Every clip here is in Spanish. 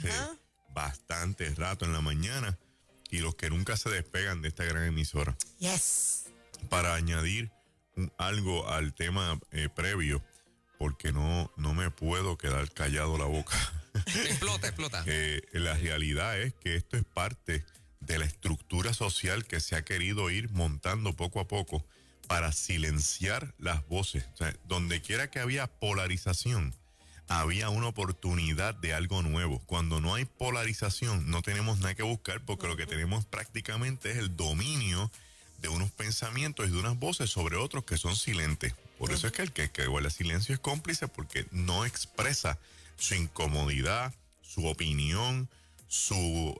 Ajá. bastante rato en la mañana y los que nunca se despegan de esta gran emisora. Yes. Para añadir algo al tema previo, porque no me puedo quedar callado la boca. Explota, explota. La realidad es que esto es parte de la estructura social que se ha querido ir montando poco a poco para silenciar las voces. O sea, donde quiera que había polarización, había una oportunidad de algo nuevo. Cuando no hay polarización, no tenemos nada que buscar porque lo que tenemos prácticamente es el dominio de unos pensamientos y de unas voces sobre otros que son silentes. Por eso es que el que guarda silencio es cómplice porque no expresa su incomodidad, su opinión, su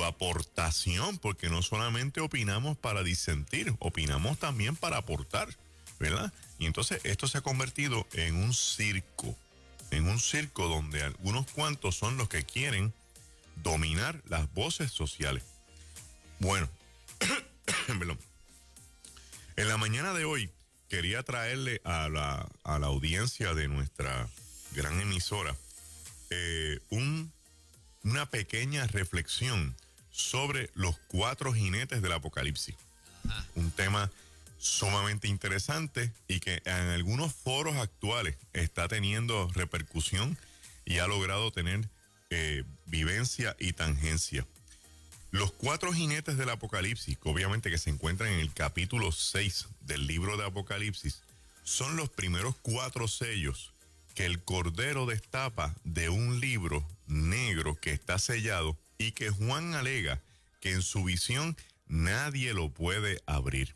aportación, porque no solamente opinamos para disentir, opinamos también para aportar, ¿verdad? Y entonces esto se ha convertido en un circo donde algunos cuantos son los que quieren dominar las voces sociales. Bueno, en la mañana de hoy quería traerle a la audiencia de nuestra gran emisora una pequeña reflexión sobre los 4 jinetes del Apocalipsis. Ajá. Un tema sumamente interesante y que en algunos foros actuales está teniendo repercusión y ha logrado tener vivencia y tangencia. Los 4 jinetes del Apocalipsis, que obviamente que se encuentran en el capítulo 6 del libro de Apocalipsis, son los primeros 4 sellos que el Cordero destapa de un libro negro que está sellado y que Juan alega que en su visión nadie lo puede abrir.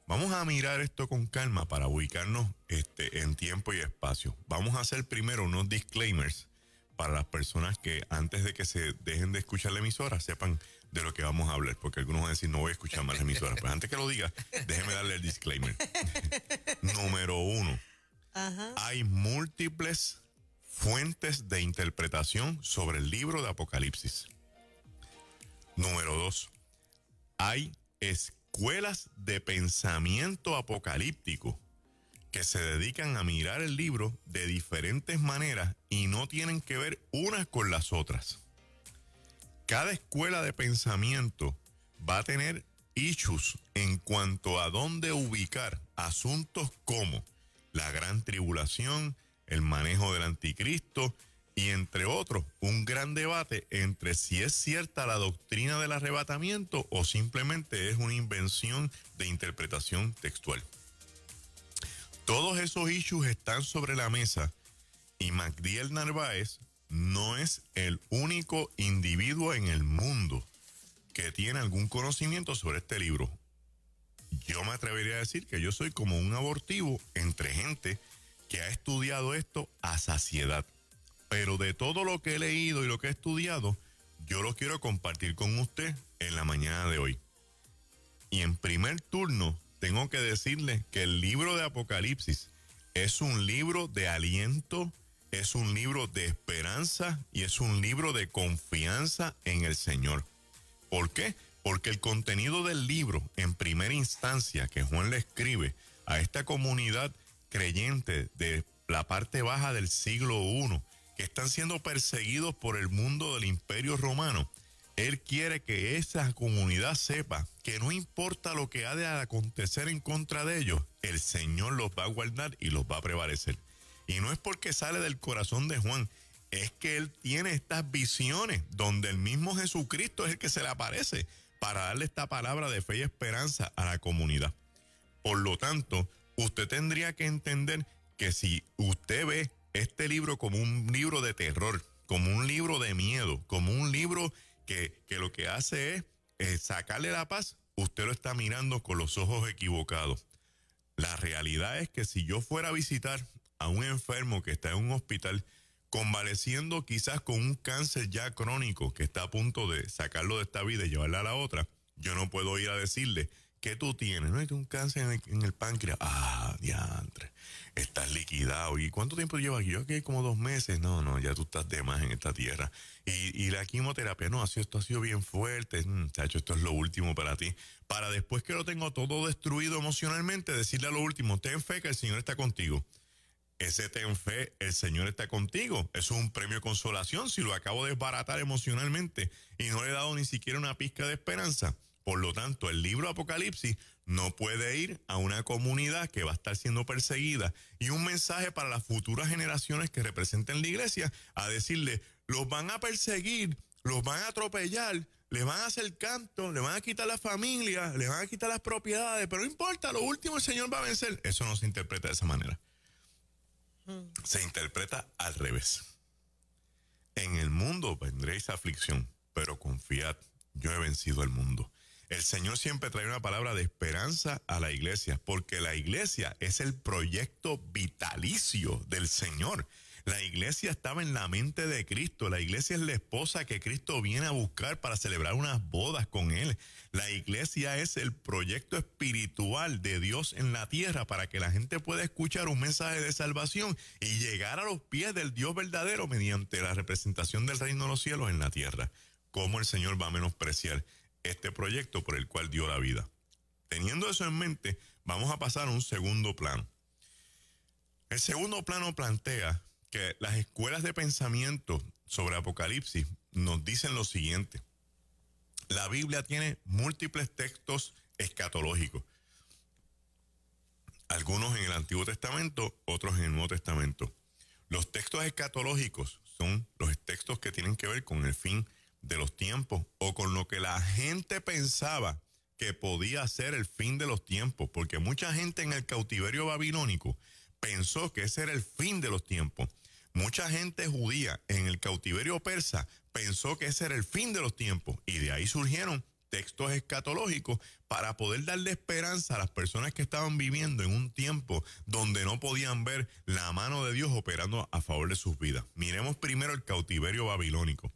Vamos a mirar esto con calma para ubicarnos en tiempo y espacio. Vamos a hacer primero unos disclaimers para las personas que antes de que se dejen de escuchar la emisora sepan de lo que vamos a hablar, porque algunos van a decir no voy a escuchar más la emisora. Pues antes que lo diga, déjeme darle el disclaimer. Número 1. Ajá. Hay múltiples fuentes de interpretación sobre el libro de Apocalipsis. Número 2. Hay escuelas de pensamiento apocalíptico que se dedican a mirar el libro de diferentes maneras y no tienen que ver unas con las otras. Cada escuela de pensamiento va a tener issues en cuanto a dónde ubicar asuntos como la gran tribulación, el manejo del anticristo y entre otros, un gran debate entre si es cierta la doctrina del arrebatamiento o simplemente es una invención de interpretación textual. Todos esos issues están sobre la mesa y Magdiel Narváez no es el único individuo en el mundo que tiene algún conocimiento sobre este libro. Yo me atrevería a decir que yo soy como un abortivo entre gente que ha estudiado esto a saciedad. Pero de todo lo que he leído y lo que he estudiado, yo lo quiero compartir con usted en la mañana de hoy. Y en primer turno, tengo que decirle que el libro de Apocalipsis es un libro de aliento, es un libro de esperanza y es un libro de confianza en el Señor. ¿Por qué? Porque el contenido del libro, en primera instancia, que Juan le escribe a esta comunidad creyente de la parte baja del siglo I, que están siendo perseguidos por el mundo del Imperio Romano, él quiere que esa comunidad sepa que no importa lo que ha de acontecer en contra de ellos, el Señor los va a guardar y los va a prevalecer. Y no es porque sale del corazón de Juan, es que él tiene estas visiones donde el mismo Jesucristo es el que se le aparece para darle esta palabra de fe y esperanza a la comunidad. Por lo tanto, usted tendría que entender que si usted ve este libro como un libro de terror, como un libro de miedo, como un libro que lo que hace es sacarle la paz, usted lo está mirando con los ojos equivocados. La realidad es que si yo fuera a visitar a un enfermo que está en un hospital convaleciendo quizás con un cáncer ya crónico que está a punto de sacarlo de esta vida y llevarla a la otra, yo no puedo ir a decirle, ¿qué tú tienes? No, es un cáncer en el páncreas. Ah, diantre, estás liquidado. ¿Y cuánto tiempo llevas aquí? Yo aquí como 2 meses. No, ya tú estás de más en esta tierra. Y la quimioterapia, no, esto ha sido bien fuerte. Chacho, esto es lo último para ti. Para después que lo tengo todo destruido emocionalmente, decirle a lo último, ten fe que el Señor está contigo. ese ten fe, el Señor está contigo. Eso es un premio de consolación si lo acabo de desbaratar emocionalmente y no le he dado ni siquiera una pizca de esperanza. Por lo tanto, el libro Apocalipsis no puede ir a una comunidad que va a estar siendo perseguida y un mensaje para las futuras generaciones que representen la iglesia a decirle, los van a perseguir, los van a atropellar, les van a hacer canto, le van a quitar la familia, le van a quitar las propiedades, pero no importa, lo último el Señor va a vencer. Eso no se interpreta de esa manera. Se interpreta al revés. En el mundo vendréis aflicción, pero confiad, yo he vencido el mundo. El Señor siempre trae una palabra de esperanza a la iglesia, porque la iglesia es el proyecto vitalicio del Señor. La iglesia estaba en la mente de Cristo. La iglesia es la esposa que Cristo viene a buscar para celebrar unas bodas con Él. La iglesia es el proyecto espiritual de Dios en la tierra para que la gente pueda escuchar un mensaje de salvación y llegar a los pies del Dios verdadero mediante la representación del reino de los cielos en la tierra. ¿Cómo el Señor va a menospreciar este proyecto por el cual dio la vida? Teniendo eso en mente, vamos a pasar a un segundo plano. El segundo plano plantea que las escuelas de pensamiento sobre Apocalipsis nos dicen lo siguiente. La Biblia tiene múltiples textos escatológicos. Algunos en el Antiguo Testamento, otros en el Nuevo Testamento. Los textos escatológicos son los textos que tienen que ver con el fin de los tiempos o con lo que la gente pensaba que podía ser el fin de los tiempos, porque mucha gente en el cautiverio babilónico pensó que ese era el fin de los tiempos. Mucha gente judía en el cautiverio persa pensó que ese era el fin de los tiempos y de ahí surgieron textos escatológicos para poder darle esperanza a las personas que estaban viviendo en un tiempo donde no podían ver la mano de Dios operando a favor de sus vidas. Miremos primero el cautiverio babilónico.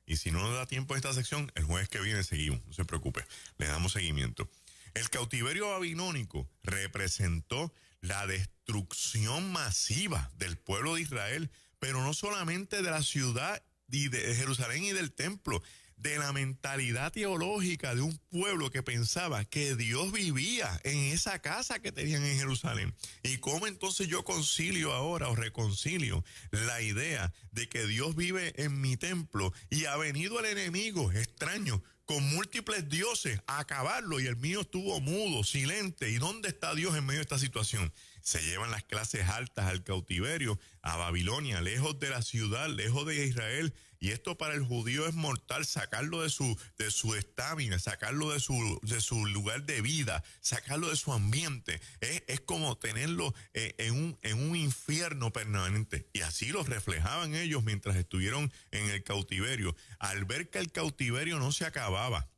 Y si no nos da tiempo en esta sección, el jueves que viene seguimos, no se preocupe, le damos seguimiento. El cautiverio babilónico representó la destrucción masiva del pueblo de Israel, pero no solamente de la ciudad y de Jerusalén y del templo, de la mentalidad teológica de un pueblo que pensaba que Dios vivía en esa casa que tenían en Jerusalén. ¿Y cómo entonces yo concilio ahora o reconcilio la idea de que Dios vive en mi templo y ha venido el enemigo extraño con múltiples dioses a acabarlo y el mío estuvo mudo, silente? ¿Y dónde está Dios en medio de esta situación? Se llevan las clases altas al cautiverio, a Babilonia, lejos de la ciudad, lejos de Israel. Y esto para el judío es mortal, sacarlo de su estamina, sacarlo de su lugar de vida, sacarlo de su ambiente. Es como tenerlo en un infierno permanente. Y así lo reflejaban ellos mientras estuvieron en el cautiverio. Al ver que el cautiverio no se acababa,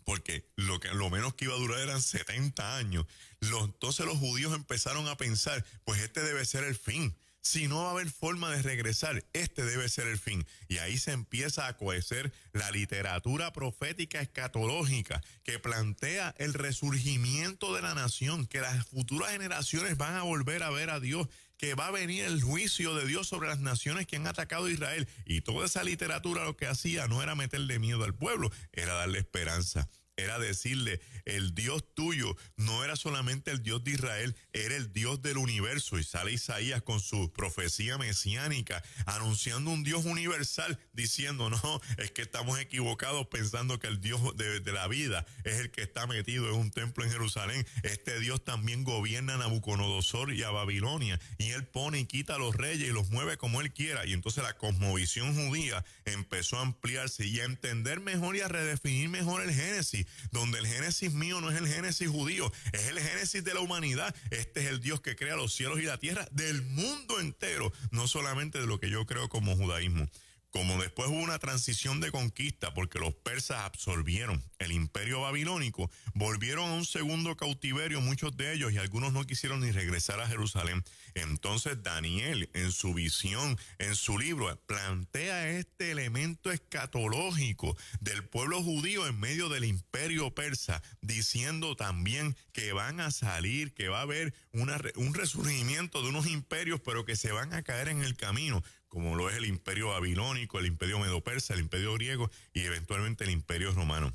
porque lo menos que iba a durar eran 70 años. Entonces los judíos empezaron a pensar, pues este debe ser el fin. Si no va a haber forma de regresar, este debe ser el fin. Y ahí se empieza a coecer la literatura profética escatológica que plantea el resurgimiento de la nación, que las futuras generaciones van a volver a ver a Dios, que va a venir el juicio de Dios sobre las naciones que han atacado a Israel. Y toda esa literatura lo que hacía no era meterle miedo al pueblo, era darle esperanza. Era decirle, el Dios tuyo no era solamente el Dios de Israel, era el Dios del universo. Y sale Isaías con su profecía mesiánica, anunciando un Dios universal, diciendo, no, es que estamos equivocados pensando que el Dios de la vida es el que está metido en un templo en Jerusalén. Este Dios también gobierna a Nabucodonosor y a Babilonia, y él pone y quita a los reyes y los mueve como él quiera. Y entonces la cosmovisión judía empezó a ampliarse y a entender mejor y a redefinir mejor el Génesis, donde el Génesis mío no es el Génesis judío, es el Génesis de la humanidad. Este es el Dios que crea los cielos y la tierra del mundo entero, no solamente de lo que yo creo como judaísmo. Como después hubo una transición de conquista porque los persas absorbieron el imperio babilónico, volvieron a un segundo cautiverio muchos de ellos y algunos no quisieron ni regresar a Jerusalén. Entonces Daniel, en su visión, en su libro, plantea este elemento escatológico del pueblo judío en medio del imperio persa, diciendo también que van a salir, que va a haber un resurgimiento de unos imperios, pero que se van a caer en el camino, como lo es el imperio babilónico, el imperio medo-persa, el imperio griego y eventualmente el imperio romano.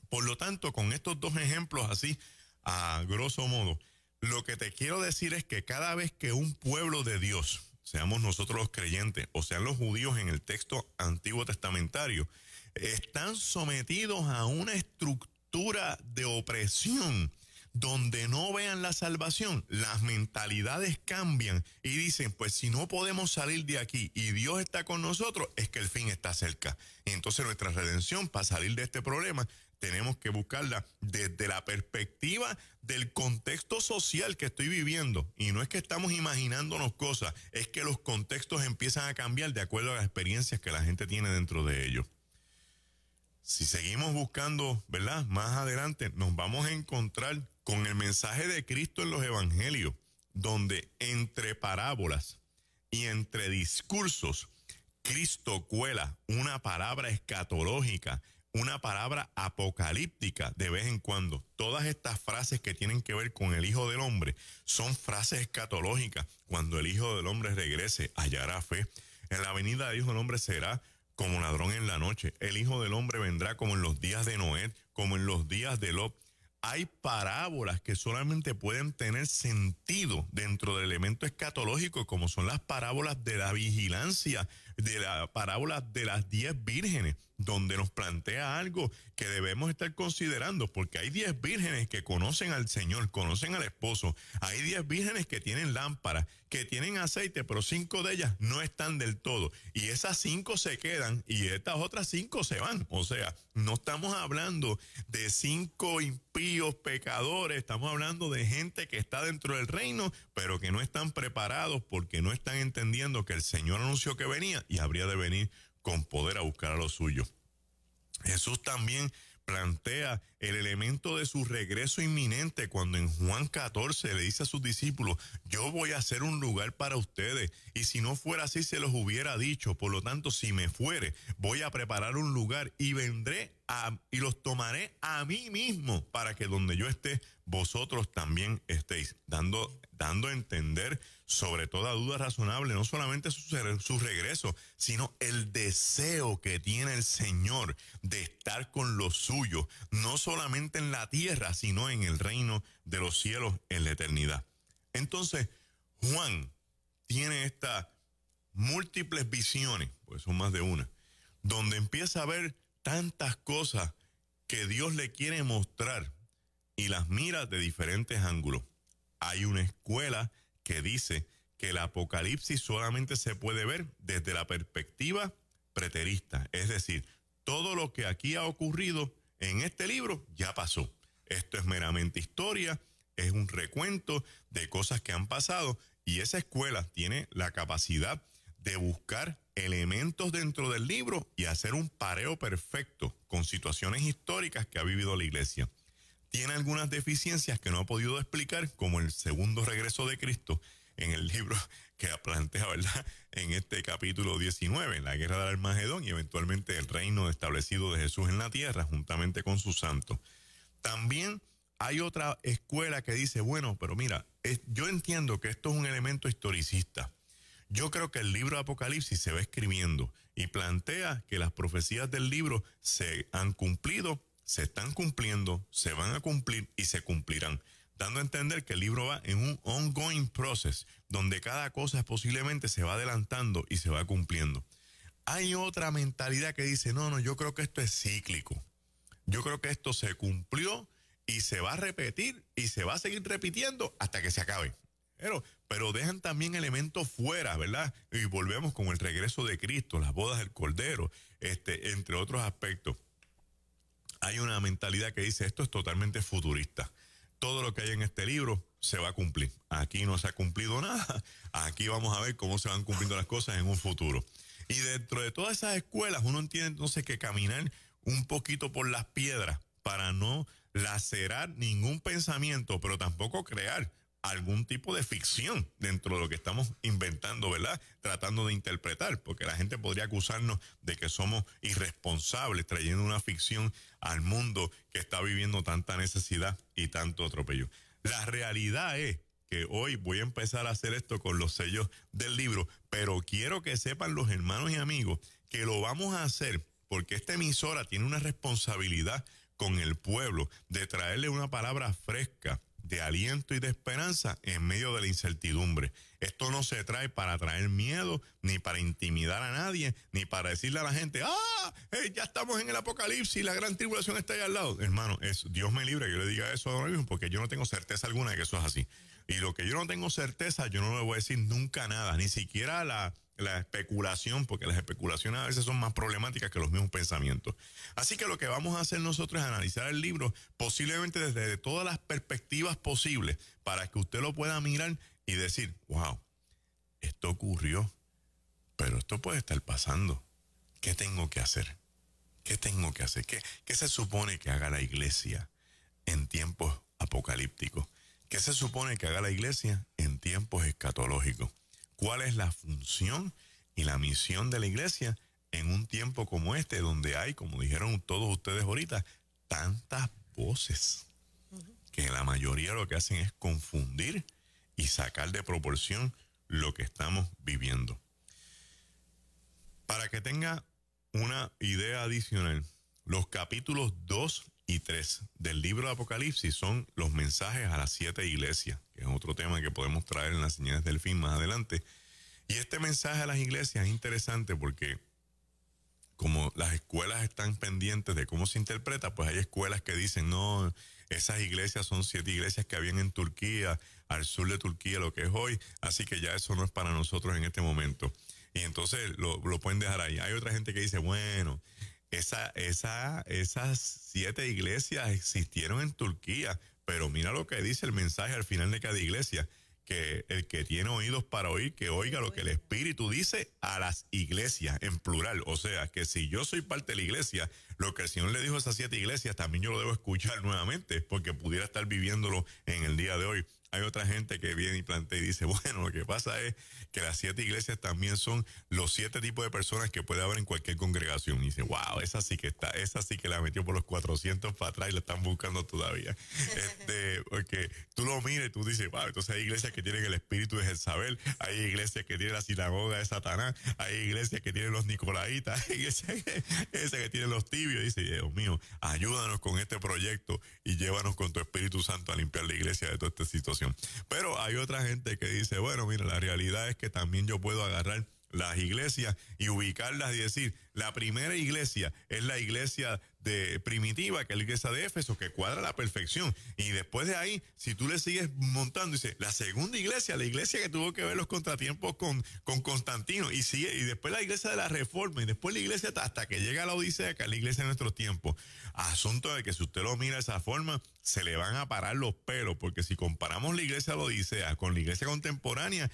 Por lo tanto, con estos dos ejemplos así, a grosso modo, lo que te quiero decir es que cada vez que un pueblo de Dios, seamos nosotros los creyentes o sean los judíos en el texto antiguo testamentario, están sometidos a una estructura de opresión donde no vean la salvación, las mentalidades cambian y dicen, pues si no podemos salir de aquí y Dios está con nosotros, es que el fin está cerca. Y entonces nuestra redención, para salir de este problema, tenemos que buscarla desde la perspectiva del contexto social que estoy viviendo. Y no es que estamos imaginándonos cosas, es que los contextos empiezan a cambiar de acuerdo a las experiencias que la gente tiene dentro de ellos. Si seguimos buscando, ¿verdad? Más adelante nos vamos a encontrar con el mensaje de Cristo en los evangelios, donde entre parábolas y entre discursos, Cristo cuela una palabra escatológica, una palabra apocalíptica de vez en cuando. Todas estas frases que tienen que ver con el Hijo del Hombre son frases escatológicas. Cuando el Hijo del Hombre regrese, hallará fe. En la venida del Hijo del Hombre será como ladrón en la noche. El Hijo del Hombre vendrá como en los días de Noé, como en los días de Lot. Hay parábolas que solamente pueden tener sentido dentro del elemento escatológico, como son las parábolas de la vigilancia, de la parábola de las 10 vírgenes, donde nos plantea algo que debemos estar considerando, porque hay 10 vírgenes que conocen al Señor, conocen al esposo. Hay 10 vírgenes que tienen lámparas, que tienen aceite, pero 5 de ellas no están del todo. Y esas 5 se quedan y estas otras 5 se van. O sea, no estamos hablando de 5 impíos pecadores, estamos hablando de gente que está dentro del reino, pero que no están preparados porque no están entendiendo que el Señor anunció que venía y habría de venir con poder a buscar a los suyos. Jesús también plantea el elemento de su regreso inminente cuando en Juan 14 le dice a sus discípulos, yo voy a hacer un lugar para ustedes, y si no fuera así se los hubiera dicho, por lo tanto si me fuere voy a preparar un lugar y vendré y los tomaré a mí mismo para que donde yo esté vosotros también estéis, dando a entender sobre toda duda razonable no solamente su regreso, sino el deseo que tiene el Señor de estar con los suyos, no solamente en la tierra, sino en el reino de los cielos en la eternidad. Entonces, Juan tiene estas múltiples visiones, pues son más de una, donde empieza a ver tantas cosas que Dios le quiere mostrar y las mira de diferentes ángulos. Hay una escuela que dice que el Apocalipsis solamente se puede ver desde la perspectiva preterista, es decir, todo lo que aquí ha ocurrido en este libro ya pasó. Esto es meramente historia, es un recuento de cosas que han pasado, y esa escuela tiene la capacidad de buscar elementos dentro del libro y hacer un pareo perfecto con situaciones históricas que ha vivido la iglesia. Tiene algunas deficiencias que no ha podido explicar, como el segundo regreso de Cristo en el libro que plantea, ¿verdad?, en este capítulo 19, la guerra del Armagedón y eventualmente el reino establecido de Jesús en la tierra juntamente con sus santos. También hay otra escuela que dice, bueno, pero mira, yo entiendo que esto es un elemento historicista. Yo creo que el libro de Apocalipsis se va escribiendo y plantea que las profecías del libro se han cumplido, se están cumpliendo, se van a cumplir y se cumplirán, dando a entender que el libro va en un ongoing process, donde cada cosa posiblemente se va adelantando y se va cumpliendo. Hay otra mentalidad que dice, no, yo creo que esto es cíclico. Yo creo que esto se cumplió y se va a repetir y se va a seguir repitiendo hasta que se acabe. Pero dejan también elementos fuera, ¿verdad? Y volvemos con el regreso de Cristo, las bodas del Cordero, entre otros aspectos. Hay una mentalidad que dice, esto es totalmente futurista. Todo lo que hay en este libro se va a cumplir. Aquí no se ha cumplido nada. Aquí vamos a ver cómo se van cumpliendo las cosas en un futuro. Y dentro de todas esas escuelas, uno tiene entonces que caminar un poquito por las piedras para no lacerar ningún pensamiento, pero tampoco crear algún tipo de ficción dentro de lo que estamos inventando, ¿verdad? Tratando de interpretar, porque la gente podría acusarnos de que somos irresponsables trayendo una ficción al mundo que está viviendo tanta necesidad y tanto atropello. La realidad es que hoy voy a empezar a hacer esto con los sellos del libro, pero quiero que sepan los hermanos y amigos que lo vamos a hacer porque esta emisora tiene una responsabilidad con el pueblo de traerle una palabra fresca, de aliento y de esperanza en medio de la incertidumbre. Esto no se trae para traer miedo, ni para intimidar a nadie, ni para decirle a la gente, ya estamos en el apocalipsis, la gran tribulación está ahí al lado. Hermano, Dios me libre que yo le diga eso ahora mismo, porque yo no tengo certeza alguna de que eso es así. Y lo que yo no tengo certeza, yo no le voy a decir nunca nada, ni siquiera la especulación, porque las especulaciones a veces son más problemáticas que los mismos pensamientos. Así que lo que vamos a hacer nosotros es analizar el libro posiblemente desde todas las perspectivas posibles para que usted lo pueda mirar y decir, wow, esto ocurrió, pero esto puede estar pasando. ¿Qué tengo que hacer? ¿Qué tengo que hacer? ¿Qué se supone que haga la iglesia en tiempos apocalípticos? ¿Qué se supone que haga la iglesia en tiempos escatológicos? ¿Cuál es la función y la misión de la iglesia en un tiempo como este, donde hay, como dijeron todos ustedes ahorita, tantas voces que la mayoría lo que hacen es confundir y sacar de proporción lo que estamos viviendo? Para que tenga una idea adicional, los capítulos 2 y 3 del libro de Apocalipsis son los mensajes a las 7 iglesias, que es otro tema que podemos traer en las señales del fin más adelante. Y este mensaje a las iglesias es interesante porque como las escuelas están pendientes de cómo se interpreta, pues hay escuelas que dicen, no, esas iglesias son 7 iglesias que habían en Turquía, al sur de Turquía, lo que es hoy, así que ya eso no es para nosotros en este momento. Y entonces lo pueden dejar ahí. Hay otra gente que dice, bueno, esas 7 iglesias existieron en Turquía, pero mira lo que dice el mensaje al final de cada iglesia, que el que tiene oídos para oír, que oiga lo que el Espíritu dice a las iglesias, en plural. O sea, que si yo soy parte de la iglesia, lo que el Señor le dijo a esas 7 iglesias, también yo lo debo escuchar nuevamente, porque pudiera estar viviéndolo en el día de hoy. Hay otra gente que viene y plantea y dice, bueno, lo que pasa es que las 7 iglesias también son los 7 tipos de personas que puede haber en cualquier congregación. Y dice, wow, esa sí que la metió por los 400 para atrás y la están buscando todavía. Porque tú lo miras y tú dices, wow, entonces hay iglesias que tienen el espíritu de Jezabel, hay iglesias que tienen la sinagoga de Satanás, hay iglesias que tienen los nicolaitas, hay iglesias que tienen los tibios. Y dice, Dios mío, ayúdanos con este proyecto y llévanos con tu Espíritu Santo a limpiar la iglesia de toda esta situación. Pero hay otra gente que dice, bueno, mira, la realidad es que también yo puedo agarrar las iglesias y ubicarlas y decir, la primera iglesia es la iglesia primitiva, que es la iglesia de Éfeso, que cuadra a la perfección. Y después de ahí, si tú le sigues montando, dice, la segunda iglesia, la iglesia que tuvo que ver los contratiempos con Constantino, y después la iglesia de la Reforma, y después la iglesia hasta que llega a la Odisea, que es la iglesia de nuestros tiempos. Asunto de que si usted lo mira de esa forma, se le van a parar los pelos, porque si comparamos la iglesia de la Odisea con la iglesia contemporánea,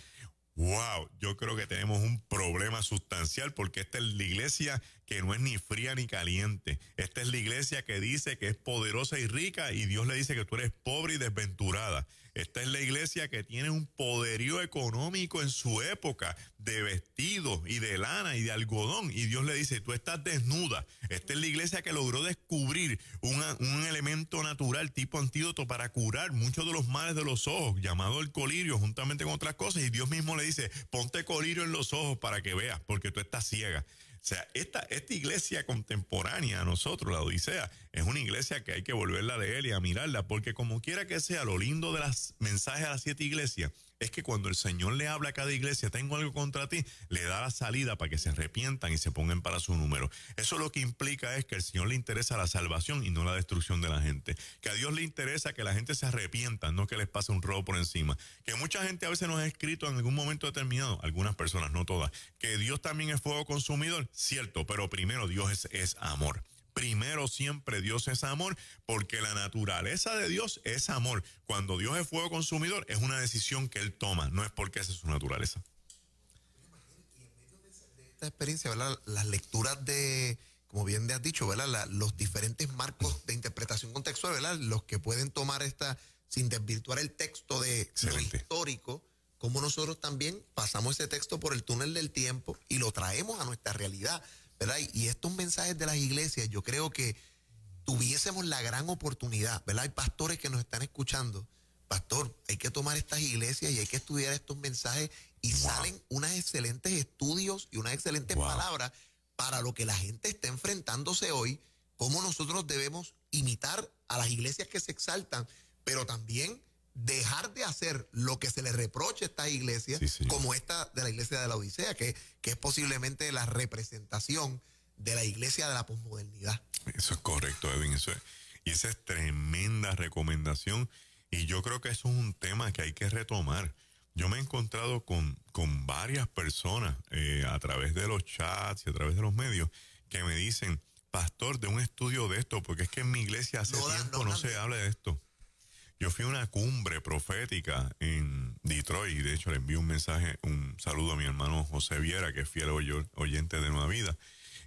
wow, yo creo que tenemos un problema sustancial, porque esta es la iglesia que no es ni fría ni caliente. Esta es la iglesia que dice que es poderosa y rica, y Dios le dice que tú eres pobre y desventurada. Esta es la iglesia que tiene un poderío económico en su época de vestidos y de lana y de algodón, y Dios le dice, tú estás desnuda. Esta es la iglesia que logró descubrir un elemento natural tipo antídoto para curar muchos de los males de los ojos, llamado el colirio, juntamente con otras cosas, y Dios mismo le dice, ponte colirio en los ojos para que veas, porque tú estás ciega. O sea, esta iglesia contemporánea a nosotros, la Odisea, es una iglesia que hay que volverla a leer y a mirarla, porque como quiera que sea, lo lindo de los mensajes a las 7 iglesias es que cuando el Señor le habla a cada iglesia, tengo algo contra ti, le da la salida para que se arrepientan y se pongan para su número. Eso lo que implica es que al Señor le interesa la salvación y no la destrucción de la gente. Que a Dios le interesa que la gente se arrepienta, no que les pase un robo por encima. Que mucha gente a veces nos ha escrito en algún momento determinado, algunas personas, no todas, que Dios también es fuego consumidor, cierto, pero primero Dios es amor. Primero siempre Dios es amor, porque la naturaleza de Dios es amor. Cuando Dios es fuego consumidor, es una decisión que Él toma, no es porque esa es su naturaleza. De esta experiencia, ¿verdad? Las lecturas como bien te has dicho, ¿verdad? Los diferentes marcos de interpretación contextual, ¿verdad? Los que pueden tomar sin desvirtuar el texto de lo histórico, como nosotros también pasamos ese texto por el túnel del tiempo y lo traemos a nuestra realidad, ¿verdad? Y estos mensajes de las iglesias, yo creo que tuviésemos la gran oportunidad, ¿verdad? Hay pastores que nos están escuchando. Pastor, hay que tomar estas iglesias y hay que estudiar estos mensajes, y salen unos excelentes estudios y unas excelentes palabras para lo que la gente está enfrentándose hoy, cómo nosotros debemos imitar a las iglesias que se exaltan, pero también dejar de hacer lo que se le reprocha a estas iglesias, como esta de la iglesia de la Odisea, que es posiblemente la representación de la iglesia de la posmodernidad. Eso es correcto, Edwin. Y esa es tremenda recomendación. Y yo creo que eso es un tema que hay que retomar. Yo me he encontrado con varias personas a través de los chats y a través de los medios que me dicen, pastor, de un estudio de esto, porque es que en mi iglesia hace tiempo no se habla de esto. Yo fui a una cumbre profética en Detroit y de hecho le envío un saludo a mi hermano José Viera, que es fiel oyente de Nueva Vida.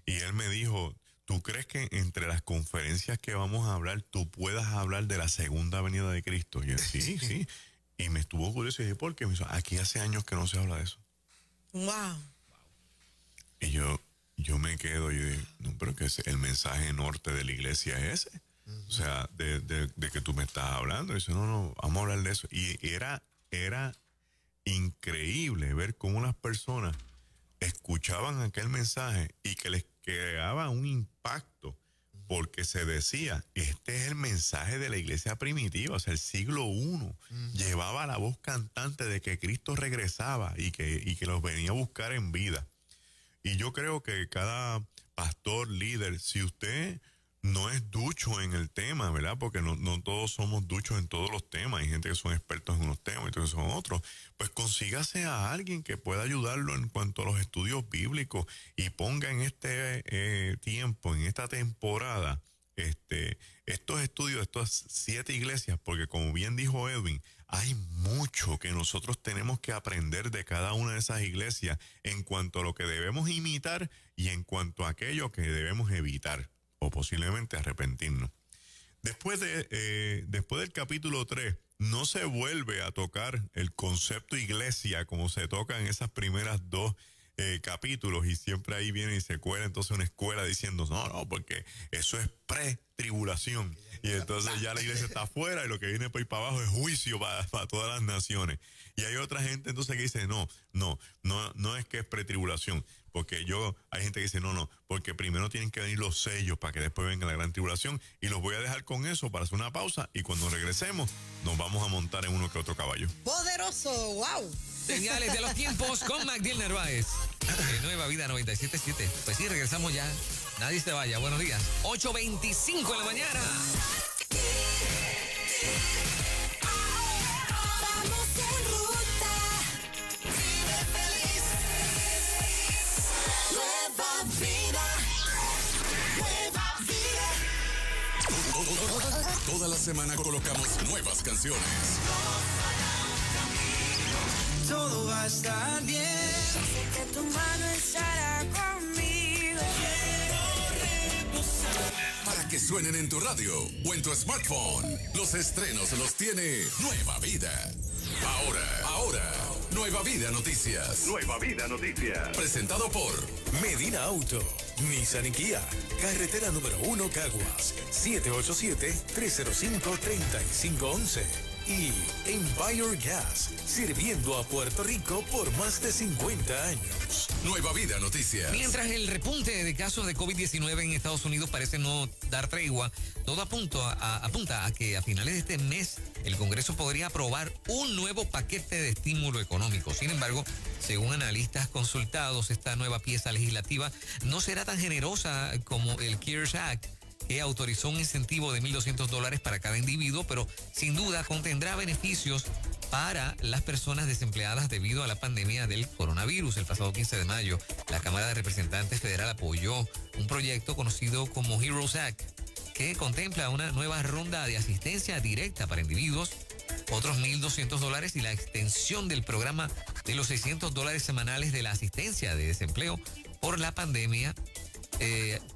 Y él me dijo, ¿tú crees que entre las conferencias que vamos a hablar, tú puedas hablar de la segunda venida de Cristo? Y yo, sí. Y me estuvo curioso y dije, ¿por qué? Me dijo, aquí hace años que no se habla de eso. Wow. Y yo me quedo y digo, no, pero que el mensaje norte de la iglesia es ese. O sea, de que tú me estás hablando. Y dice, no, vamos a hablar de eso. Y era increíble ver cómo las personas escuchaban aquel mensaje y que les creaba un impacto, porque se decía, este es el mensaje de la iglesia primitiva, o sea, el siglo I llevaba la voz cantante de que Cristo regresaba y que los venía a buscar en vida. Y yo creo que cada pastor, líder, si usted no es ducho en el tema, ¿verdad? Porque no todos somos duchos en todos los temas. Hay gente que son expertos en unos temas y otros son otros. Pues consígase a alguien que pueda ayudarlo en cuanto a los estudios bíblicos y ponga en este tiempo, en esta temporada, estos estudios de estas 7 iglesias, porque como bien dijo Edwin, hay mucho que nosotros tenemos que aprender de cada una de esas iglesias en cuanto a lo que debemos imitar y en cuanto a aquello que debemos evitar o posiblemente arrepentirnos. Después del capítulo 3, no se vuelve a tocar el concepto iglesia como se toca en esas primeras 2 capítulos, y siempre ahí viene y se cuela entonces una escuela diciendo, no, porque eso es pre-tribulación. Y entonces ya la iglesia está afuera y lo que viene por ahí para abajo es juicio para todas las naciones. Y hay otra gente entonces que dice, no es que es pre-tribulación. Porque hay gente que dice, no, porque primero tienen que venir los sellos para que después venga la gran tribulación. Y los voy a dejar con eso para hacer una pausa. Y cuando regresemos, nos vamos a montar en uno que otro caballo. ¡Poderoso! ¡Wow! Señales de los tiempos con Magdiel Narváez. Nueva Vida 97.7. Pues sí, regresamos ya. Nadie se vaya. Buenos días. 8:25 de la mañana. Vamos en ruta. Vive feliz. Nueva vida. Nueva vida. Toda la semana colocamos nuevas canciones. Todo va a estar bien. Sé que tu mano estará conmigo. Quiero reposar. Para que suenen en tu radio o en tu smartphone. Los estrenos los tiene Nueva Vida. Ahora, Nueva Vida Noticias. Nueva Vida Noticias. Presentado por Medina Auto, Nissan y Kia, carretera número 1 Caguas, 787-305-3511. Y Empire Gas, sirviendo a Puerto Rico por más de 50 años. Nueva Vida Noticias. Mientras el repunte de casos de COVID-19 en Estados Unidos parece no dar tregua, todo apunta a que a finales de este mes el Congreso podría aprobar un nuevo paquete de estímulo económico. Sin embargo, según analistas consultados, esta nueva pieza legislativa no será tan generosa como el CARES Act, que autorizó un incentivo de $1,200 para cada individuo, pero sin duda contendrá beneficios para las personas desempleadas debido a la pandemia del coronavirus. El pasado 15 de mayo, la Cámara de Representantes Federal apoyó un proyecto conocido como HEROES Act, que contempla una nueva ronda de asistencia directa para individuos, otros $1,200 y la extensión del programa de los $600 semanales de la asistencia de desempleo por la pandemia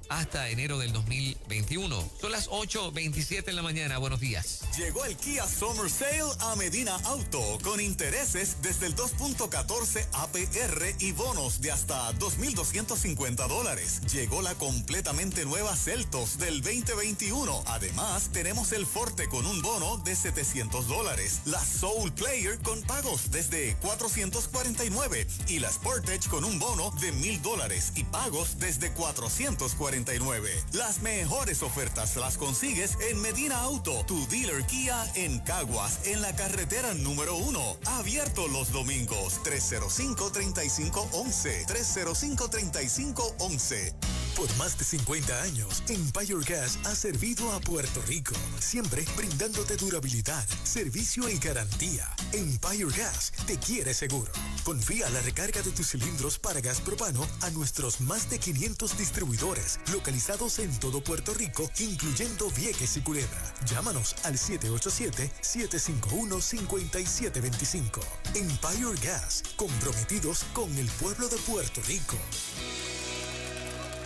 hasta enero del 2021. Son las 8:27 en la mañana. Buenos días. Llegó el Kia Summer Sale a Medina Auto con intereses desde el 2.14 APR y bonos de hasta $2,250. Llegó la completamente nueva Seltos del 2021. Además, tenemos el Forte con un bono de $700, la Soul Player con pagos desde $449 y la Sportage con un bono de $1,000 y pagos desde $400. 449. Las mejores ofertas las consigues en Medina Auto, tu dealer Kia en Caguas, en la carretera número 1. Abierto los domingos, 305-3511, 305-3511. Por más de 50 años, Empire Gas ha servido a Puerto Rico, siempre brindándote durabilidad, servicio y garantía. Empire Gas te quiere seguro. Confía la recarga de tus cilindros para gas propano a nuestros más de 500 distribuidores localizados en todo Puerto Rico, incluyendo Vieques y Culebra. Llámanos al 787-751-5725. Empire Gas, comprometidos con el pueblo de Puerto Rico.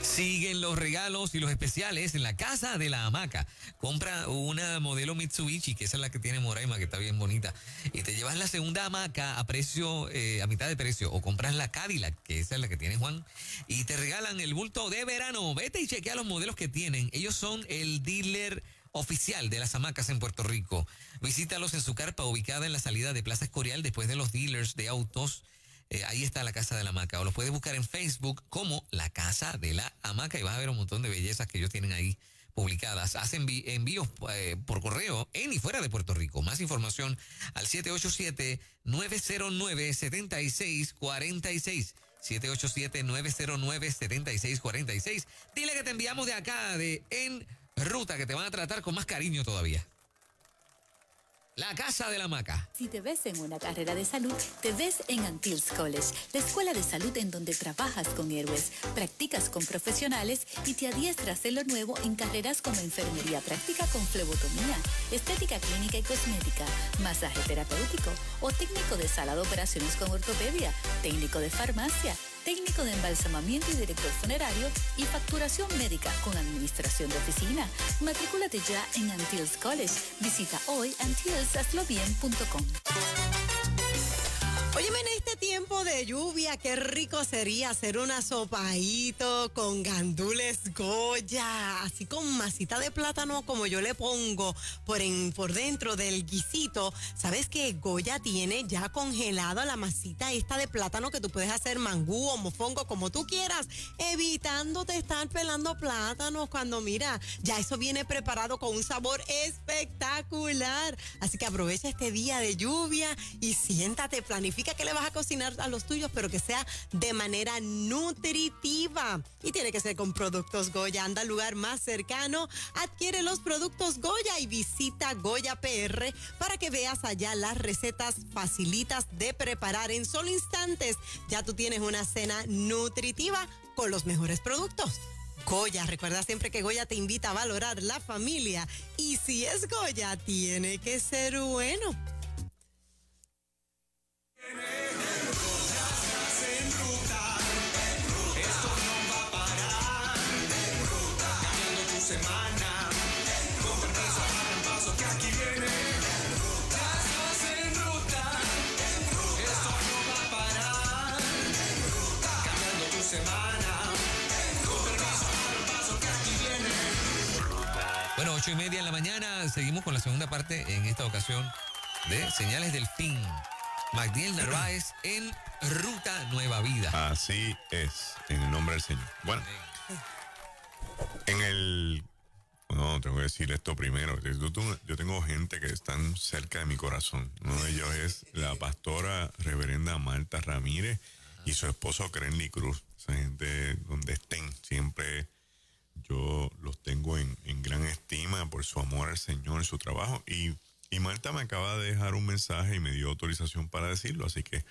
Siguen los regalos y los especiales en la Casa de la Hamaca. Compra una modelo Mitsubishi, que esa es la que tiene Moraima, que está bien bonita, y te llevas la segunda hamaca a precio, a mitad de precio, o compras la Cadillac, que esa es la que tiene Juan, y te regalan el bulto de verano. Vete y chequea los modelos que tienen. Ellos son el dealer oficial de las hamacas en Puerto Rico. Visítalos en su carpa ubicada en la salida de Plaza Escorial, después de los dealers de autos. Ahí está la Casa de la Hamaca, o los puedes buscar en Facebook como la Casa de la Hamaca y vas a ver un montón de bellezas que ellos tienen ahí publicadas. Hacen envíos por correo en y fuera de Puerto Rico. Más información al 787-909-7646. 787-909-7646. Dile que te enviamos de acá, de En Ruta, que te van a tratar con más cariño todavía. La Casa de la Hamaca. Si te ves en una carrera de salud, te ves en Antilles College, la escuela de salud en donde trabajas con héroes, practicas con profesionales y te adiestras en lo nuevo en carreras como enfermería práctica con flebotomía, estética clínica y cosmética, masaje terapéutico o técnico de sala de operaciones con ortopedia, técnico de farmacia, técnico de embalsamamiento y director funerario y facturación médica con administración de oficina. Matrículate ya en Antilles College. Visita hoy antilleshazlobien.com. Óyeme, en este tiempo de lluvia, qué rico sería hacer un asopadito con gandules Goya, así con masita de plátano como yo le pongo por dentro del guisito. ¿Sabes que Goya tiene ya congelada la masita esta de plátano que tú puedes hacer mangú o mofongo como tú quieras, evitándote estar pelando plátanos cuando mira, ya eso viene preparado con un sabor espectacular. Así que aprovecha este día de lluvia y siéntate, planifica que le vas a cocinar a los tuyos, pero que sea de manera nutritiva. Y tiene que ser con productos Goya. Anda al lugar más cercano, adquiere los productos Goya y visita Goya PR para que veas allá las recetas facilitas de preparar en solo instantes. Ya tú tienes una cena nutritiva con los mejores productos. Goya, recuerda siempre que Goya te invita a valorar la familia. Y si es Goya, tiene que ser bueno. En ruta, esto no va a parar. En ruta, cambiando tu semana. Con permiso, hagan paso que aquí viene. Ya estás en ruta. Esto no va a parar. Cambiando tu semana. Con permiso, hagan paso que aquí viene. Bueno, 8:30 en la mañana. Seguimos con la segunda parte, en esta ocasión, de Señales del Fin. Magdiel Narváez en Ruta Nueva Vida. Así es, en el nombre del Señor. Bueno, no, tengo que decir esto primero. Yo tengo gente que están cerca de mi corazón. Uno de ellos es la pastora reverenda Marta Ramírez y su esposo Crenly Cruz. Esa gente, donde estén, siempre yo los tengo en gran estima por su amor al Señor, su trabajo. Y Marta me acaba de dejar un mensaje y me dio autorización para decirlo, así que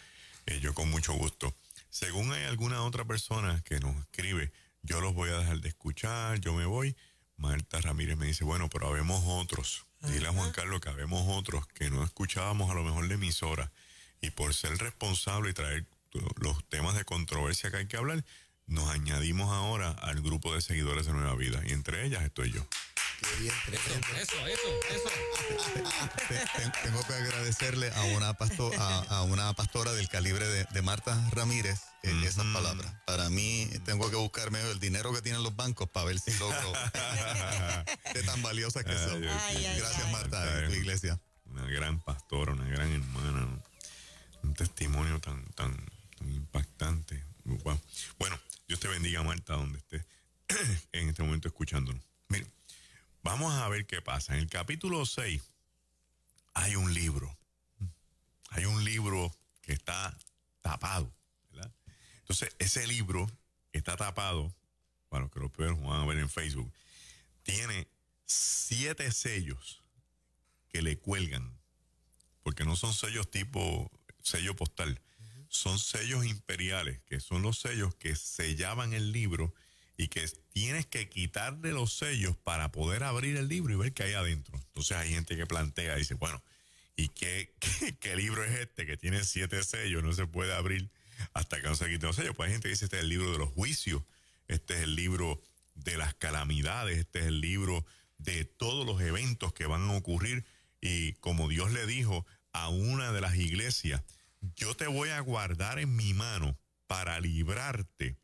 yo con mucho gusto. Según hay alguna otra persona que nos escribe, yo los voy a dejar de escuchar, yo me voy. Marta Ramírez me dice, bueno, pero habemos otros. Dile a Juan Carlos que habemos otros que no escuchábamos a lo mejor de emisora. Y por ser responsable y traer los temas de controversia que hay que hablar, nos añadimos ahora al grupo de seguidores de Nueva Vida. Y entre ellas estoy yo. Qué bien, tremendo. Eso. Tengo que agradecerle a una pastora del calibre de Marta Ramírez esas palabras. Para mí, tengo que buscarme el dinero que tienen los bancos para ver si logro de tan valiosas que son. Gracias, Marta, y tu iglesia. Una gran pastora, una gran hermana, un testimonio tan impactante. Wow. Bueno, Dios te bendiga, Marta, donde estés. en este momento escuchándonos. Miren, vamos a ver qué pasa. En el capítulo 6 hay un libro. Hay un libro que está tapado, ¿verdad? Entonces, ese libro está tapado, bueno, que lo van a ver en Facebook, tiene 7 sellos que le cuelgan, porque no son sellos tipo sello postal, son sellos imperiales, que son los sellos que sellaban el libro y que tienes que quitarle los sellos para poder abrir el libro y ver qué hay adentro. Entonces hay gente que plantea, dice, bueno, ¿y qué libro es este que tiene 7 sellos? No se puede abrir hasta que no se quiten los sellos. Pues hay gente que dice, este es el libro de los juicios, este es el libro de las calamidades, este es el libro de todos los eventos que van a ocurrir. Y como Dios le dijo a una de las iglesias, yo te voy a guardar en mi mano para librarte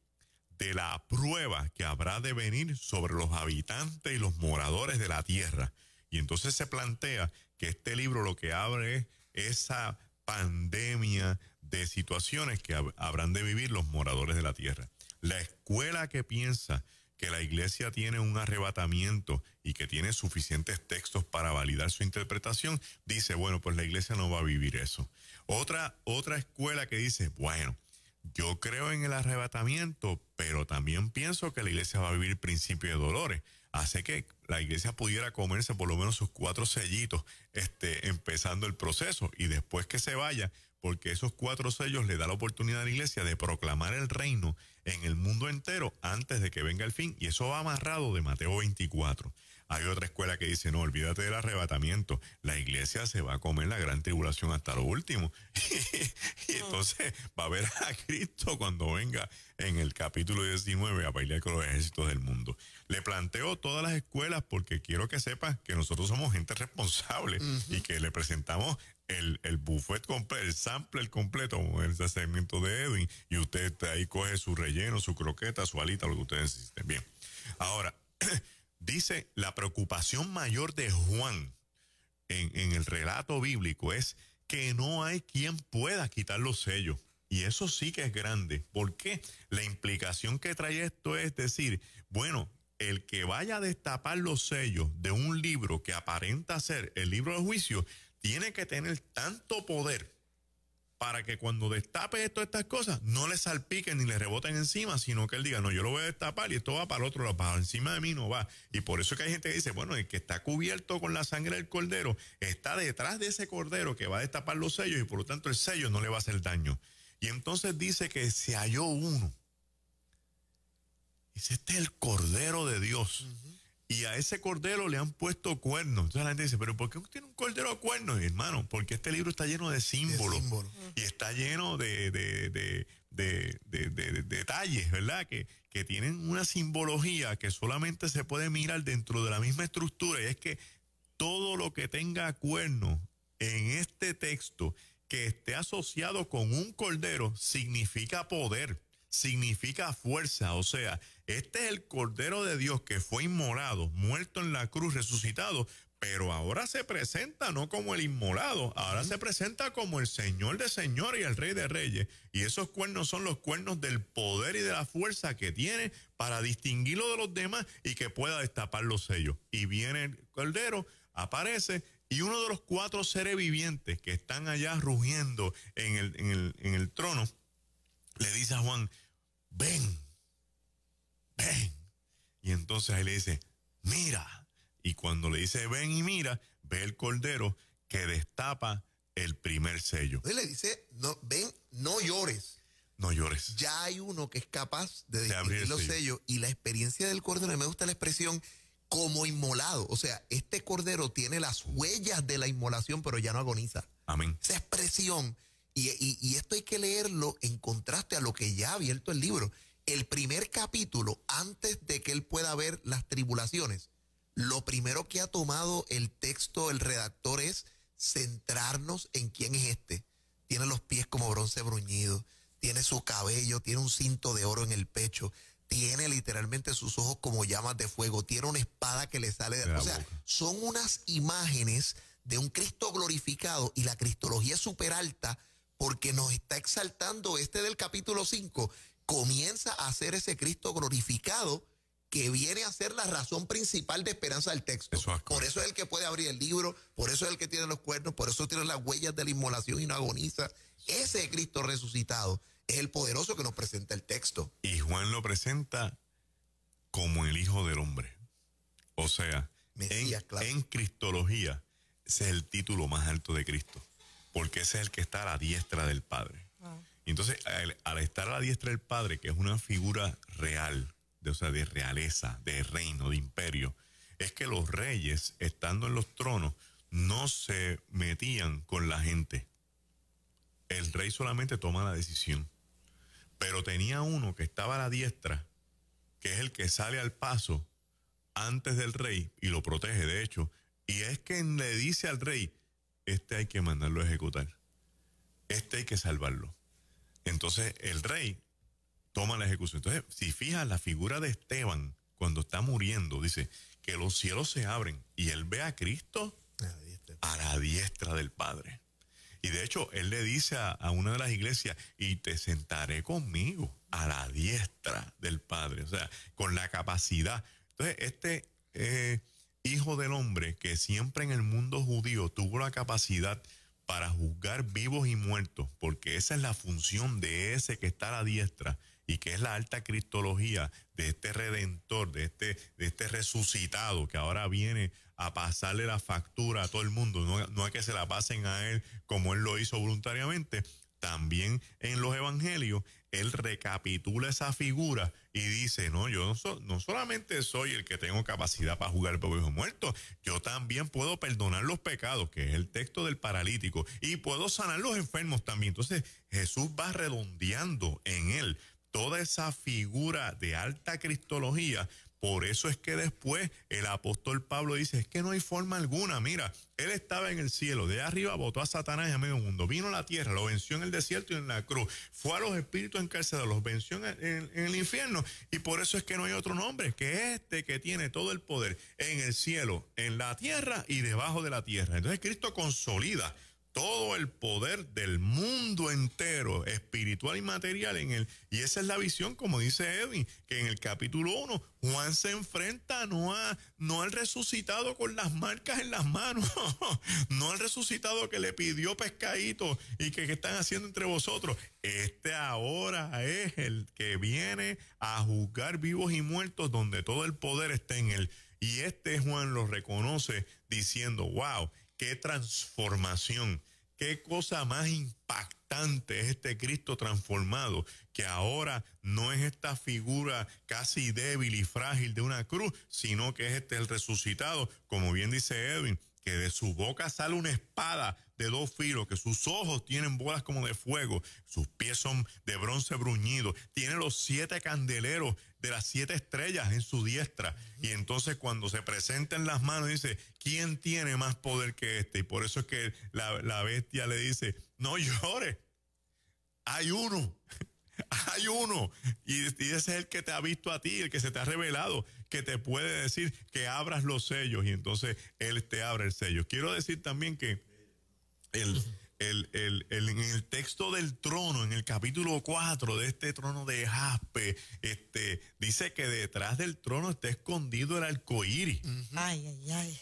de la prueba que habrá de venir sobre los habitantes y los moradores de la tierra. Y entonces se plantea que este libro lo que abre es esa pandemia de situaciones que habrán de vivir los moradores de la tierra. La escuela que piensa que la iglesia tiene un arrebatamiento y que tiene suficientes textos para validar su interpretación, dice, bueno, pues la iglesia no va a vivir eso. Otra escuela que dice, bueno, yo creo en el arrebatamiento, pero también pienso que la iglesia va a vivir principio de dolores. Hace que la iglesia pudiera comerse por lo menos sus 4 sellitos, empezando el proceso, y después que se vaya, porque esos 4 sellos le da la oportunidad a la iglesia de proclamar el reino en el mundo entero antes de que venga el fin, y eso va amarrado de Mateo 24. Hay otra escuela que dice, no, olvídate del arrebatamiento, la iglesia se va a comer la gran tribulación hasta lo último. Y entonces va a ver a Cristo cuando venga en el capítulo 19 a pelear con los ejércitos del mundo. Le planteo todas las escuelas porque quiero que sepan que nosotros somos gente responsable y que le presentamos el buffet completo, el sample completo, como el segmento de Edwin, y usted ahí coge su relleno, su croqueta, su alita, lo que ustedes necesiten. Bien. Ahora, dice, la preocupación mayor de Juan en el relato bíblico es que no hay quien pueda quitar los sellos. Y eso sí que es grande. ¿Por qué? La implicación que trae esto es decir, bueno, el que vaya a destapar los sellos de un libro que aparenta ser el libro de juicio, tiene que tener tanto poder para que cuando destape estas cosas no le salpiquen ni le reboten encima, sino que él diga, no, yo lo voy a destapar y esto va para el otro lado, para encima de mí no va. Y por eso que hay gente que dice, bueno, el que está cubierto con la sangre del cordero está detrás de ese cordero que va a destapar los sellos y por lo tanto el sello no le va a hacer daño. Y entonces dice que se halló uno. Dice, este es el Cordero de Dios. Y a ese cordero le han puesto cuernos. Entonces la gente dice, pero ¿por qué tiene un cordero de cuernos, hermano? Porque este libro está lleno de símbolos. Y está lleno de detalles, ¿verdad? Que tienen una simbología que solamente se puede mirar dentro de la misma estructura. Y es que todo lo que tenga cuernos en este texto que esté asociado con un cordero significa poder, significa fuerza. O sea, este es el Cordero de Dios que fue inmolado, muerto en la cruz, resucitado, pero ahora se presenta no como el inmolado, ahora se presenta como el Señor de señores y el Rey de reyes. Y esos cuernos son los cuernos del poder y de la fuerza que tiene para distinguirlo de los demás y que pueda destapar los sellos. Y viene el Cordero, aparece, y uno de los 4 seres vivientes que están allá rugiendo en el trono, le dice a Juan, ven. Y entonces él le dice, mira. Y cuando le dice ven y mira, ve el cordero que destapa el primer sello. Él le dice, no, ven, no llores. No llores. Ya hay uno que es capaz de distinguir los sellos. Y la experiencia del cordero, me gusta la expresión como inmolado. O sea, este cordero tiene las huellas de la inmolación, pero ya no agoniza. Amén. Esa expresión. Y esto hay que leerlo en contraste a lo que ya ha abierto el libro. El primer capítulo, antes de que él pueda ver las tribulaciones, lo primero que ha tomado el texto, el redactor, es centrarnos en quién es este. Tiene los pies como bronce bruñido, tiene su cabello, tiene un cinto de oro en el pecho, tiene literalmente sus ojos como llamas de fuego, tiene una espada que le sale de la boca. O sea, son unas imágenes de un Cristo glorificado, y la cristología es súper alta porque nos está exaltando. Del capítulo 5 comienza a ser ese Cristo glorificado que viene a ser la razón principal de esperanza del texto. Por eso es el que puede abrir el libro, por eso es el que tiene los cuernos, por eso tiene las huellas de la inmolación y no agoniza. Ese Cristo resucitado es el poderoso que nos presenta el texto. Y Juan lo presenta como el Hijo del Hombre. O sea, Mesías, en cristología, ese es el título más alto de Cristo, porque ese es el que está a la diestra del Padre. Entonces, al estar a la diestra del Padre, que es una figura real, de realeza, de reino, de imperio, es que los reyes, estando en los tronos, no se metían con la gente. El rey solamente toma la decisión. Pero tenía uno que estaba a la diestra, que es el que sale al paso antes del rey y lo protege, de hecho, y es quien le dice al rey, este hay que mandarlo a ejecutar, este hay que salvarlo. Entonces el rey toma la ejecución. Entonces, si fijas la figura de Esteban, cuando está muriendo, dice que los cielos se abren y él ve a Cristo a la diestra del Padre. Y de hecho, él le dice a una de las iglesias, y te sentaré conmigo a la diestra del Padre. O sea, con la capacidad. Entonces, este Hijo del Hombre, que siempre en el mundo judío tuvo la capacidad para juzgar vivos y muertos, porque esa es la función de ese que está a la diestra, y que es la alta cristología de este redentor, de este resucitado que ahora viene a pasarle la factura a todo el mundo, no es que se la pasen a él como él lo hizo voluntariamente. También en los evangelios, él recapitula esa figura y dice, no, yo no solamente soy el que tengo capacidad para jugar por vivos muertos, yo también puedo perdonar los pecados, que es el texto del paralítico, y puedo sanar los enfermos también. Entonces Jesús va redondeando en él toda esa figura de alta cristología. Por eso es que después el apóstol Pablo dice, es que no hay forma alguna. Mira, él estaba en el cielo, de arriba botó a Satanás y a medio mundo, vino a la tierra, lo venció en el desierto y en la cruz, fue a los espíritus encarcelados, los venció en el infierno, y por eso es que no hay otro nombre que este que tiene todo el poder en el cielo, en la tierra y debajo de la tierra. Entonces Cristo consolida todo el poder del mundo entero, espiritual y material en él. Y esa es la visión, como dice Edwin, que en el capítulo 1, Juan se enfrenta no al resucitado con las marcas en las manos, no al resucitado que le pidió pescadito y que están haciendo entre vosotros. Este ahora es el que viene a juzgar vivos y muertos, donde todo el poder está en él. Y Juan lo reconoce diciendo, wow, qué transformación, qué cosa más impactante es este Cristo transformado, que ahora no es esta figura casi débil y frágil de una cruz, sino que es el resucitado, como bien dice Edwin, que de su boca sale una espada de 2 filos, que sus ojos tienen bolas como de fuego, sus pies son de bronce bruñido, tiene los 7 candeleros de las 7 estrellas en su diestra, y entonces cuando se presenta en las manos dice, ¿quién tiene más poder que este? Y por eso es que la bestia le dice, no llores, hay uno. Hay uno, y ese es el que te ha visto a ti, el que se te ha revelado, que te puede decir que abras los sellos, y entonces él te abre el sello. Quiero decir también que en el texto del trono, en el capítulo 4 de este trono de jaspe, dice que detrás del trono está escondido el arcoíris. Ay, ay, ay.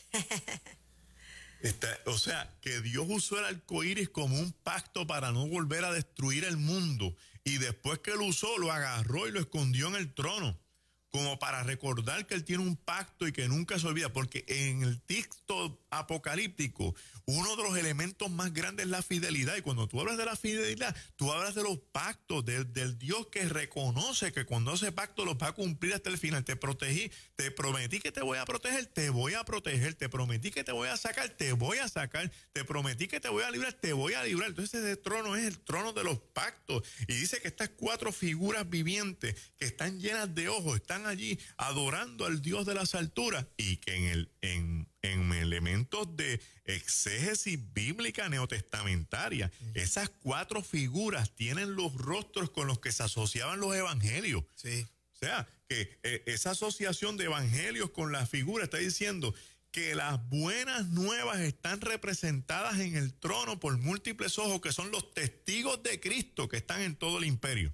O sea, que Dios usó el arcoíris como un pacto para no volver a destruir el mundo. Y después que lo usó, lo agarró y lo escondió en el trono, como para recordar que él tiene un pacto y que nunca se olvida. Porque en el texto apocalíptico, uno de los elementos más grandes es la fidelidad. Y cuando tú hablas de la fidelidad, tú hablas de los pactos, del Dios que reconoce que cuando hace pacto los va a cumplir hasta el final. Te protegí, te prometí que te voy a proteger, te voy a proteger. Te prometí que te voy a sacar, te voy a sacar. Te prometí que te voy a librar, te voy a librar. Entonces ese trono es el trono de los pactos. Y dice que estas 4 figuras vivientes que están llenas de ojos, están allí adorando al Dios de las alturas, y que en elementos de exégesis bíblica neotestamentaria, esas 4 figuras tienen los rostros con los que se asociaban los evangelios. Sí. O sea, que esa asociación de evangelios con la figura está diciendo que las buenas nuevas están representadas en el trono por múltiples ojos, que son los testigos de Cristo que están en todo el imperio.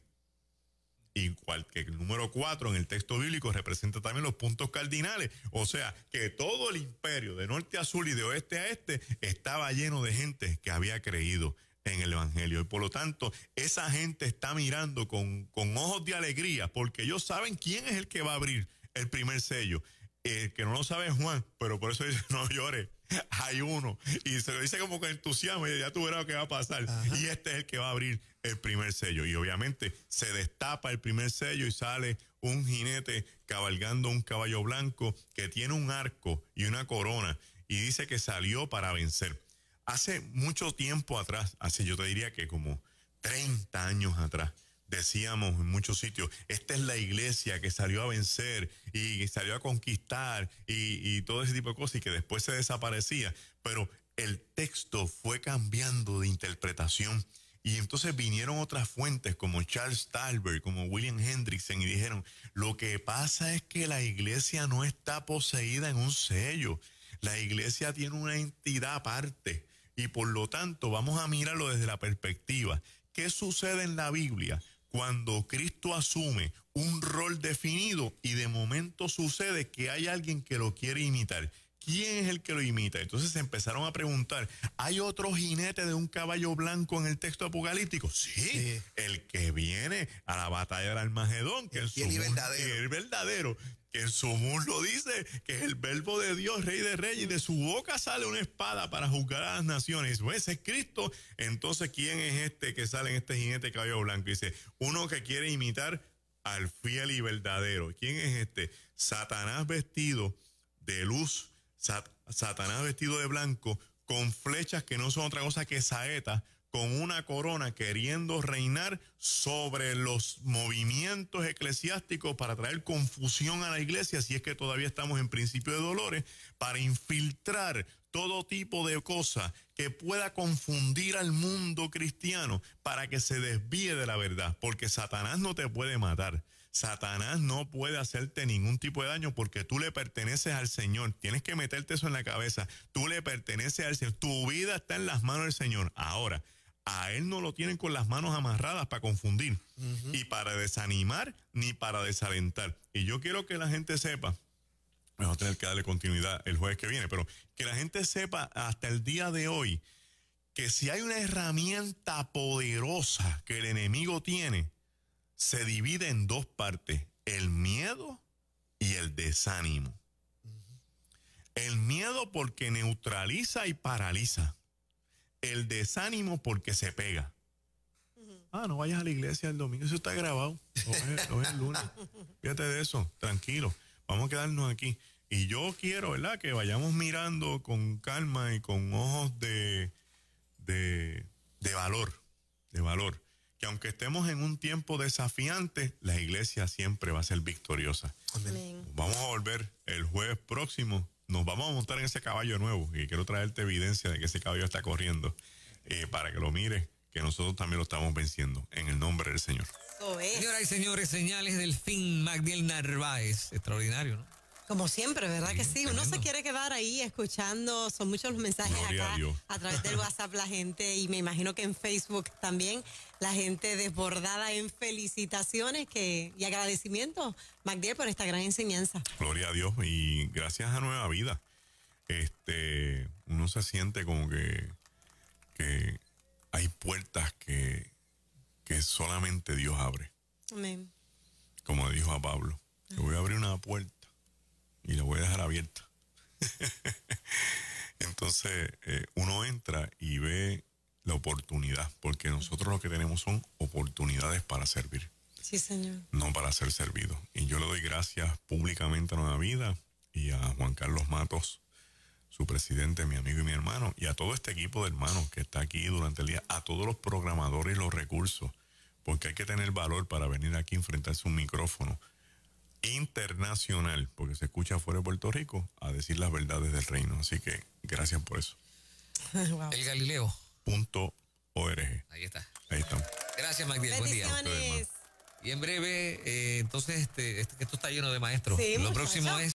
igual que el número 4 en el texto bíblico representa también los puntos cardinales. O sea, que todo el imperio de norte a sur y de oeste a este estaba lleno de gente que había creído en el evangelio. Y por lo tanto, esa gente está mirando con ojos de alegría porque ellos saben quién es el que va a abrir el primer sello. El que no lo sabe es Juan, pero por eso dice, no llores, hay uno. Y se lo dice como con entusiasmo, y ya tú verás lo que va a pasar. Ajá. Y este es el que va a abrir el primer sello. Y obviamente se destapa el primer sello y sale un jinete cabalgando un caballo blanco que tiene un arco y una corona. Y dice que salió para vencer. Hace mucho tiempo atrás, yo te diría que como 30 años atrás, decíamos en muchos sitios, esta es la iglesia que salió a vencer y salió a conquistar y todo ese tipo de cosas y que después se desaparecía. Pero el texto fue cambiando de interpretación y entonces vinieron otras fuentes como Charles Talbert, como William Hendrickson y dijeron, lo que pasa es que la iglesia no está poseída en un sello. La iglesia tiene una entidad aparte y por lo tanto vamos a mirarlo desde la perspectiva. ¿Qué sucede en la Biblia cuando Cristo asume un rol definido y de momento sucede que hay alguien que lo quiere imitar? ¿Quién es el que lo imita? Entonces se empezaron a preguntar, ¿hay otro jinete de un caballo blanco en el texto apocalíptico? Sí, el que viene a la batalla del Armagedón, que es el verdadero, que en su muslo dice que es el verbo de Dios, Rey de Reyes, y de su boca sale una espada para juzgar a las naciones. Pues ese es Cristo. Entonces, ¿quién es este que sale en este jinete de caballo blanco? Dice, uno que quiere imitar al fiel y verdadero. ¿Quién es este? Satanás vestido de luz, Satanás vestido de blanco, con flechas que no son otra cosa que saetas, con una corona queriendo reinar sobre los movimientos eclesiásticos para traer confusión a la iglesia, si es que todavía estamos en principio de dolores, para infiltrar todo tipo de cosas que pueda confundir al mundo cristiano para que se desvíe de la verdad, porque Satanás no te puede matar. Satanás no puede hacerte ningún tipo de daño porque tú le perteneces al Señor. Tienes que meterte eso en la cabeza. Tú le perteneces al Señor. Tu vida está en las manos del Señor. Ahora, a Él no lo tienen con las manos amarradas para confundir, y para desanimar, ni para desalentar. Y yo quiero que la gente sepa, vamos a tener que darle continuidad el jueves que viene, pero que la gente sepa hasta el día de hoy que si hay una herramienta poderosa que el enemigo tiene, se divide en dos partes, el miedo y el desánimo. El miedo porque neutraliza y paraliza. El desánimo porque se pega. No vayas a la iglesia el domingo, eso está grabado. Hoy es el lunes. Fíjate de eso, tranquilo. Vamos a quedarnos aquí. Y yo quiero, ¿verdad?, que vayamos mirando con calma y con ojos de valor. De valor. Que aunque estemos en un tiempo desafiante, la iglesia siempre va a ser victoriosa. Amén. Vamos a volver el jueves próximo. Nos vamos a montar en ese caballo nuevo y quiero traerte evidencia de que ese caballo está corriendo para que lo mires, que nosotros también lo estamos venciendo en el nombre del Señor. Señoras y señores, señales del fin. Magdiel Narváez, extraordinario, ¿no? Como siempre, ¿verdad que sí? Uno se quiere quedar ahí escuchando, son muchos los mensajes acá a través del WhatsApp, la gente, y me imagino que en Facebook también, la gente desbordada en felicitaciones y agradecimiento, Magdiel, por esta gran enseñanza. Gloria a Dios y gracias a Nueva Vida. Uno se siente como que hay puertas que solamente Dios abre. Amén. Como dijo a Pablo, yo voy a abrir una puerta y la voy a dejar abierta. Entonces, uno entra y ve la oportunidad, porque nosotros lo que tenemos son oportunidades para servir. Sí, Señor. No para ser servido. Y yo le doy gracias públicamente a Nueva Vida y a Juan Carlos Matos, su presidente, mi amigo y mi hermano, y a todo este equipo de hermanos que está aquí durante el día, a todos los programadores y los recursos, porque hay que tener valor para venir aquí a enfrentarse a un micrófono internacional, porque se escucha fuera de Puerto Rico, a decir las verdades del reino. Así que gracias por eso. Wow. El Galileo.org. Ahí está. Ahí estamos. Gracias, Magdiel. Buen día. Y en breve, entonces, esto está lleno de maestros. Sí, lo próximo es